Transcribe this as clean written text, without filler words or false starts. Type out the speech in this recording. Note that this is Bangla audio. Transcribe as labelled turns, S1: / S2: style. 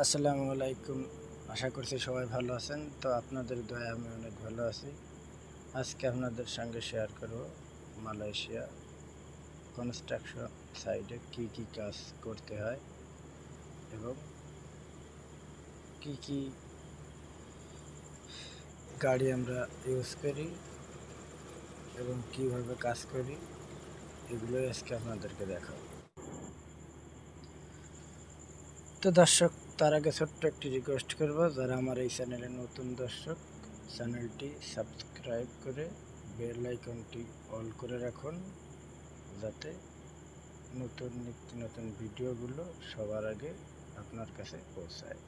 S1: আসসালামু আলাইকুম। আশা করছি সবাই ভালো আছেন। তো আপনাদের দয়ায় আমি অনেক ভালো আছি। আজকে আপনাদের সঙ্গে শেয়ার করব মালয়েশিয়া কনস্ট্রাকশন সাইটে কি কি কাজ করতে হয় এবং কি কি গাড়ি আমরা ইউজ করি এবং কিভাবে কাজ করি, এগুলোই আজকে আপনাদেরকে দেখাবো। তো দর্শক, তার আগে ছোট্ট একটি রিকোয়েস্ট করব, যারা আমার এই চ্যানেলে নতুন দর্শক, চ্যানেলটি সাবস্ক্রাইব করে বেল আইকনটি অল করে রাখুন, যাতে নিত্য নতুন ভিডিওগুলো সবার আগে আপনার কাছে পৌঁছায়।